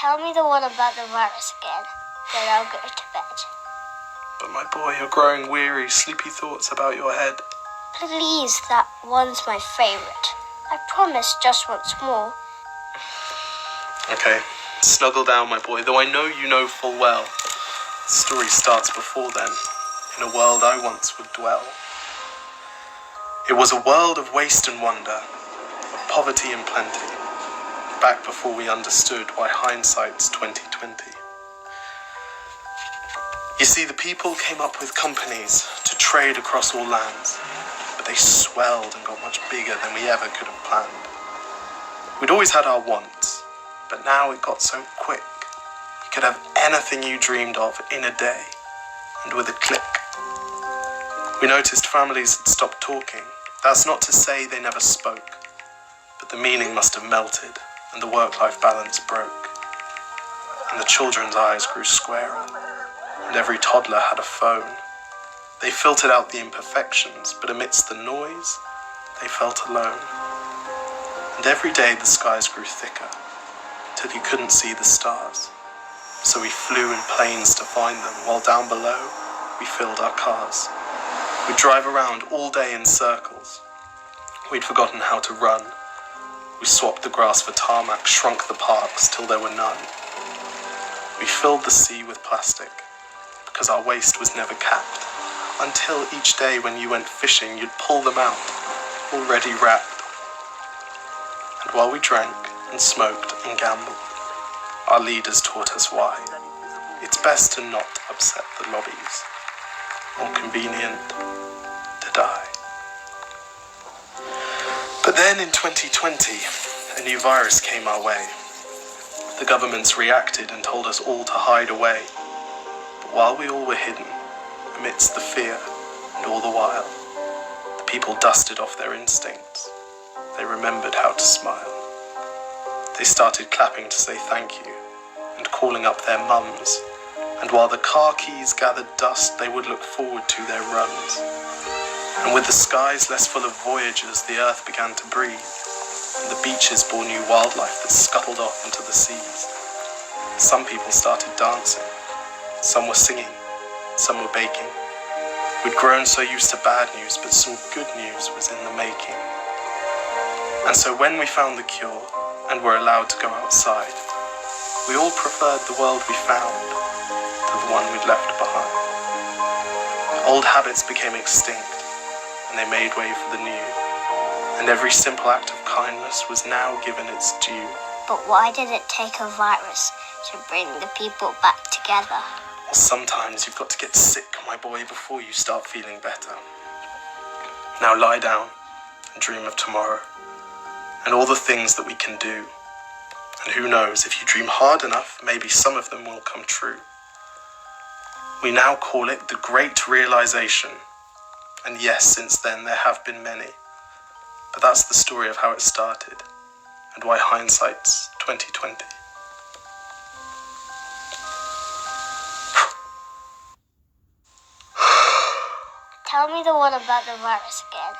Tell me the one about the virus again, then I'll go to bed. But my boy, you're growing weary, sleepy thoughts about your head. Please, that one's my favourite. I promise just once more. Okay, snuggle down, my boy, though I know you know full well. The story starts before then, in a world I once would dwell. It was a world of waste and wonder, of poverty and plenty, back before we understood why hindsight's 2020. You see, the people came up with companies to trade across all lands, but they swelled and got much bigger than we ever could have planned. We'd always had our wants, but now it got so quick. You could have anything you dreamed of in a day, and with a click. We noticed families had stopped talking. That's not to say they never spoke, but the meaning must have melted, and the work-life balance broke. And the children's eyes grew squarer, and every toddler had a phone. They filtered out the imperfections, but amidst the noise, they felt alone. And every day the skies grew thicker, till you couldn't see the stars. So we flew in planes to find them, while down below, we filled our cars. We'd drive around all day in circles. We'd forgotten how to run. We swapped the grass for tarmac, shrunk the parks till there were none. We filled the sea with plastic, because our waste was never capped, until each day when you went fishing, you'd pull them out, already wrapped. And while we drank and smoked and gambled, our leaders taught us why. It's best to not upset the lobbies. More convenient to die. But then in 2020, a new virus came our way. The governments reacted and told us all to hide away. But while we all were hidden, amidst the fear and all the while, the people dusted off their instincts. They remembered how to smile. They started clapping to say thank you and calling up their mums. And while the car keys gathered dust, they would look forward to their runs. And with the skies less full of voyagers, the earth began to breathe, and the beaches bore new wildlife that scuttled off into the seas. Some people started dancing, some were singing, some were baking. We'd grown so used to bad news, but some good news was in the making. And so when we found the cure, and were allowed to go outside, we all preferred the world we found to the one we'd left behind. Old habits became extinct, and they made way for the new, and every simple act of kindness was now given its due. But why did it take a virus to bring the people back together? Well, sometimes you've got to get sick, my boy, before you start feeling better. Now lie down and dream of tomorrow, and all the things that we can do. And who knows, if you dream hard enough, maybe some of them will come true. We now call it the Great Realization. And yes, since then there have been many. But that's the story of how it started, and why hindsight's 2020. Tell me the one about the virus again,